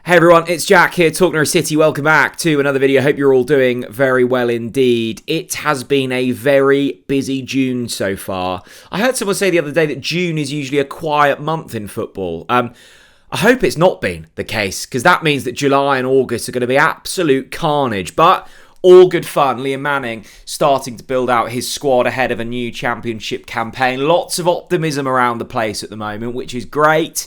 Hey everyone, it's Jack here, TalkNorwichCity. Welcome back to another video. Hope you're all doing very well indeed. It has been a very busy June so far. I heard someone say the other day that June is usually a quiet month in football. I hope it's not been the case, because that means that July and August are going to be absolute carnage. But all good fun. Liam Manning starting to build out his squad ahead of a new championship campaign. Lots of optimism around the place at the moment, which is great.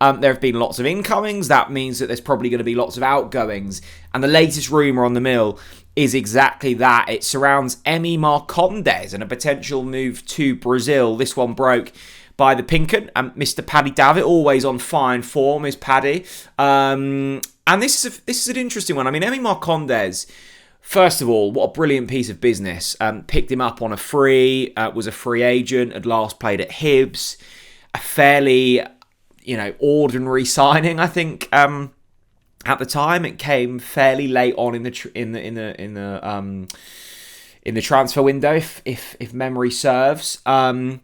There have been lots of incomings. That means that there's probably going to be lots of outgoings. And the latest rumour on the mill is exactly that. It surrounds Emi Marcondes and a potential move to Brazil. This one broke by the Pinken and Mr. Paddy Davitt, always on fine form, is Paddy. And this is an interesting one. I mean, Emi Marcondes, first of all, what a brilliant piece of business. Picked him up on a free, was a free agent, had last played at Hibs. A fairly, ordinary signing, I think. At the time, it came fairly late on in the transfer window, if memory serves. And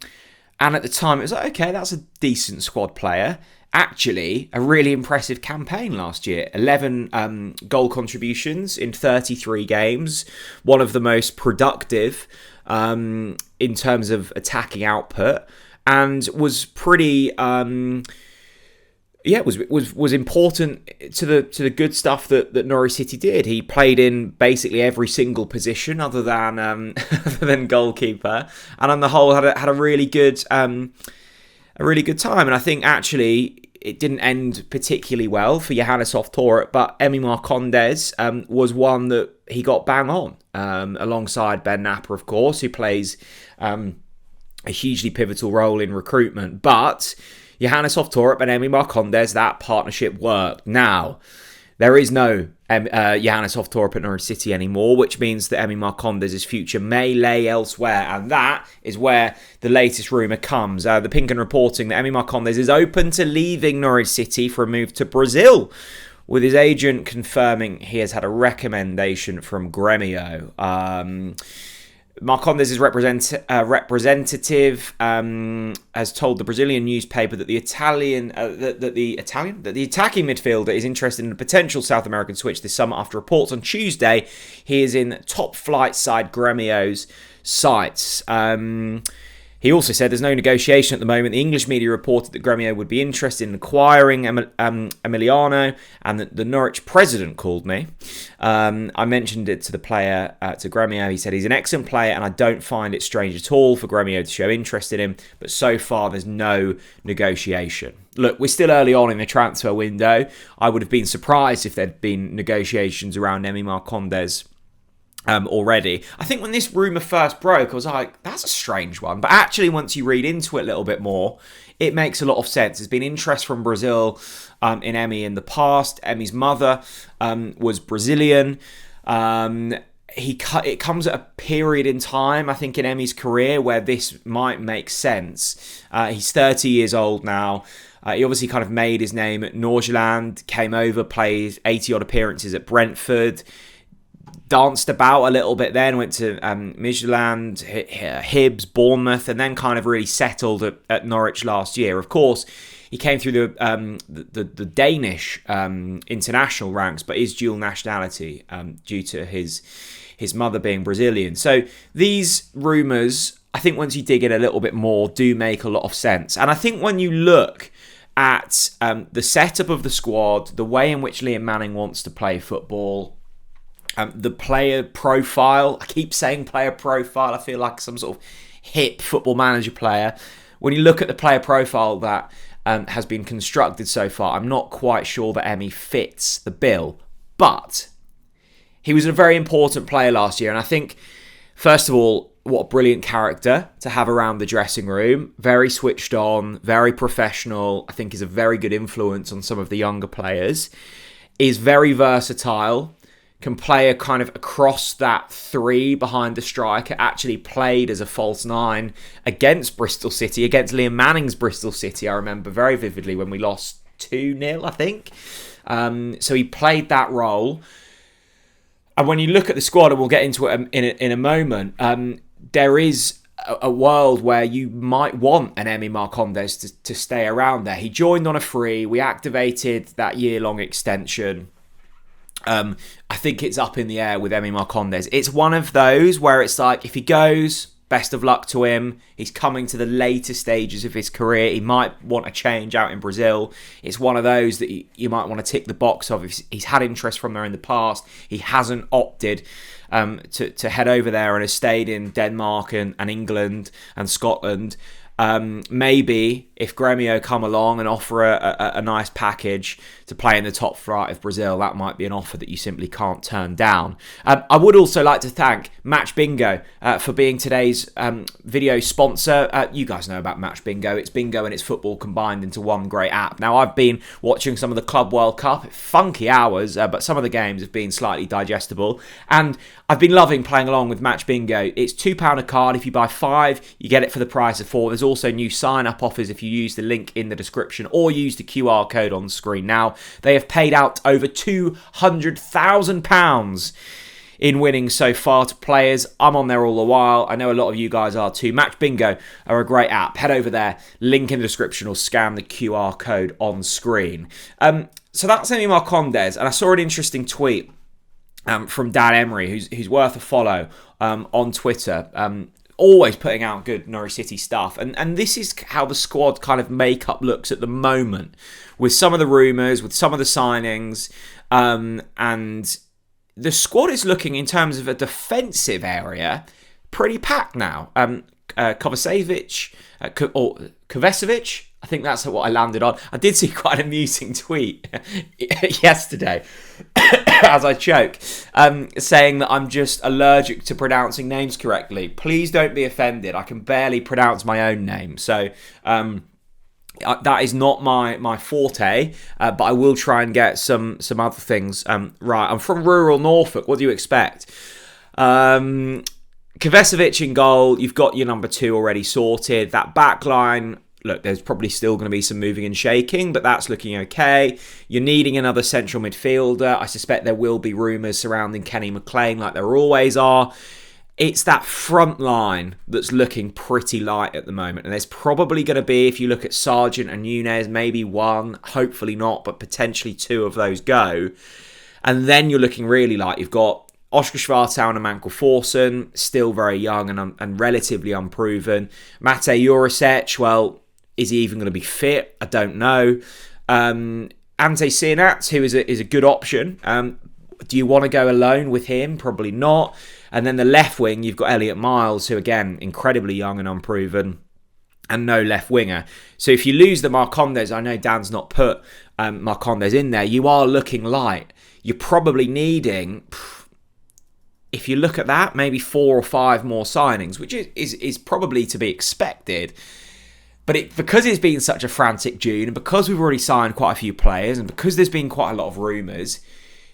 at the time, it was like, okay, that's a decent squad player. Actually, a really impressive campaign last year. 11 goal contributions in 33 games. One of the most productive in terms of attacking output, and was pretty. Was important to the good stuff that Norwich City did. He played in basically every single position other than goalkeeper, and on the whole had a really good time. And I think actually it didn't end particularly well for Johannes Torret, but Emi Marcondes was one that he got bang on alongside Ben Napper, of course, who plays a hugely pivotal role in recruitment, but Johannes Torret and Emi Marcondes, that partnership worked. Now, there is no Johannes Torret at Norwich City anymore, which means that Emi Marcondes' future may lay elsewhere, and that is where the latest rumour comes. The Pinken reporting that Emi Marcondes is open to leaving Norwich City for a move to Brazil, with his agent confirming he has had a recommendation from Gremio. Marcondes' representative has told the Brazilian newspaper that the attacking midfielder is interested in a potential South American switch this summer. After reports on Tuesday, he is in top flight side Gremio's sights. He also said there's no negotiation at the moment. The English media reported that Gremio would be interested in acquiring Emiliano, and that the Norwich president called me. I mentioned it to the player, to Gremio. He said he's an excellent player, and I don't find it strange at all for Gremio to show interest in him. But so far, there's no negotiation. Look, we're still early on in the transfer window. I would have been surprised if there'd been negotiations around Emi Marcondes already. I think when this rumour first broke, I was like, that's a strange one. But actually, once you read into it a little bit more, it makes a lot of sense. There's been interest from Brazil in Emi in the past. Emi's mother was Brazilian. It comes at a period in time, I think, in Emi's career where this might make sense. He's 30 years old now. He obviously kind of made his name at Nordsjælland, came over, played 80-odd appearances at Brentford, danced about a little bit then, went to Midtjylland, Hibs, Bournemouth, and then kind of really settled at Norwich last year. Of course, he came through the Danish international ranks, but is dual nationality due to his mother being Brazilian. So these rumours, I think once you dig in a little bit more, do make a lot of sense. And I think when you look at the setup of the squad, the way in which Liam Manning wants to play football, the player profile, I keep saying player profile, I feel like some sort of hip football manager player. When you look at the player profile that has been constructed so far, I'm not quite sure that Emi fits the bill. But he was a very important player last year, and I think, first of all, what a brilliant character to have around the dressing room. Very switched on, very professional. I think is a very good influence on some of the younger players. Is very versatile. Can play a kind of across that three behind the striker. Actually played as a false nine against Bristol City, against Liam Manning's Bristol City. I remember very vividly when we lost 2-0, I think. So he played that role. And when you look at the squad, and we'll get into it in a moment, there is a world where you might want an Emi Marcondes to stay around there. He joined on a free. We activated that year-long extension. I think it's up in the air with Emi Marcondes. It's one of those where it's like, if he goes, best of luck to him. He's coming to the later stages of his career. He might want a change out in Brazil. It's one of those that you might want to tick the box of. If he's had interest from there in the past, he hasn't opted to head over there and has stayed in Denmark and England and Scotland. Maybe if Gremio come along and offer a nice package to play in the top flight of Brazil, that might be an offer that you simply can't turn down. I would also like to thank Match Bingo for being today's video sponsor. You guys know about Match Bingo. It's bingo and it's football combined into one great app. Now, I've been watching some of the Club World Cup, funky hours, but some of the games have been slightly digestible, and I've been loving playing along with Match Bingo. It's £2 a card. If you buy 5, you get it for the price of 4. There's also new sign-up offers if you use the link in the description or use the QR code on the screen. Now, they have paid out over £200,000 in winnings so far to players. I'm on there all the while. I know a lot of you guys are too. Match Bingo are a great app. Head over there, link in the description, or scan the QR code on screen. So that's Emi Marcondes, and I saw an interesting tweet from Dan Emery, who's worth a follow on Twitter. Always putting out good Norwich City stuff. And this is how the squad kind of makeup looks at the moment, with some of the rumours, with some of the signings. And the squad is looking, in terms of a defensive area, pretty packed now. Kovacevic, I think that's what I landed on. I did see quite an amusing tweet yesterday, as I choke, saying that I'm just allergic to pronouncing names correctly. Please don't be offended. I can barely pronounce my own name. So that is not my forte, but I will try and get some other things right. I'm from rural Norfolk. What do you expect? Kovacevic in goal. You've got your number 2 already sorted. That back line, look, there's probably still going to be some moving and shaking, but that's looking okay. You're needing another central midfielder. I suspect there will be rumours surrounding Kenny McLean, like there always are. It's that front line that's looking pretty light at the moment. And there's probably going to be, if you look at Sargent and Nunez, maybe 1, hopefully not, but potentially 2 of those go. And then you're looking really light. You've got Oscar Schwartau and Mankel Forsen, still very young and relatively unproven. Mate Jurisic, well, is he even going to be fit? I don't know. Ante Sinat, who is a good option. Do you want to go alone with him? Probably not. And then the left wing, you've got Elliot Miles, who, again, incredibly young and unproven, and no left winger. So if you lose the Marcondes, I know Dan's not put Marcondes in there, you are looking light. You're probably needing, if you look at that, maybe 4 or 5 more signings, which is probably to be expected. But because it's been such a frantic June, and because we've already signed quite a few players, and because there's been quite a lot of rumours,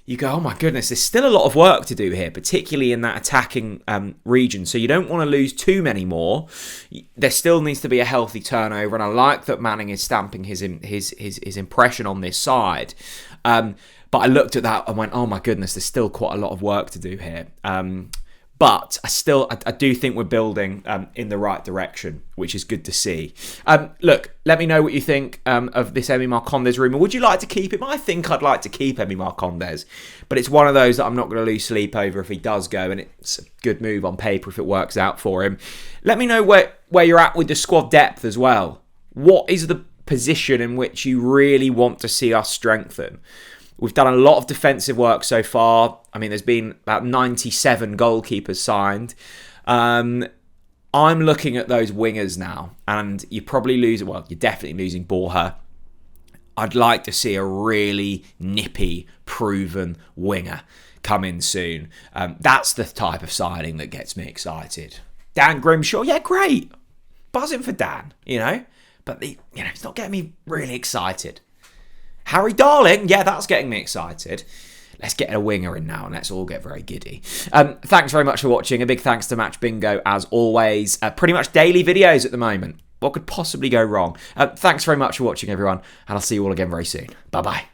you go, oh my goodness, there's still a lot of work to do here, particularly in that attacking region. So you don't want to lose too many more. There still needs to be a healthy turnover, and I like that Manning is stamping his impression on this side. But I looked at that and went, oh my goodness, there's still quite a lot of work to do here. But I do think we're building in the right direction, which is good to see. Look, let me know what you think of this Emi Marcondes rumour. Would you like to keep him? I think I'd like to keep Emi Marcondes, but it's one of those that I'm not going to lose sleep over if he does go, and it's a good move on paper if it works out for him. Let me know where you're at with the squad depth as well. What is the position in which you really want to see us strengthen? We've done a lot of defensive work so far. I mean, there's been about 97 goalkeepers signed. I'm looking at those wingers now, and you're definitely losing Borja. I'd like to see a really nippy, proven winger come in soon. That's the type of signing that gets me excited. Dan Grimshaw, yeah, great. Buzzing for Dan, but it's not getting me really excited. Harry Darling, yeah, that's getting me excited. Let's get a winger in now and let's all get very giddy. Thanks very much for watching. A big thanks to Match Bingo, as always. Pretty much daily videos at the moment. What could possibly go wrong? Thanks very much for watching, everyone, and I'll see you all again very soon. Bye-bye.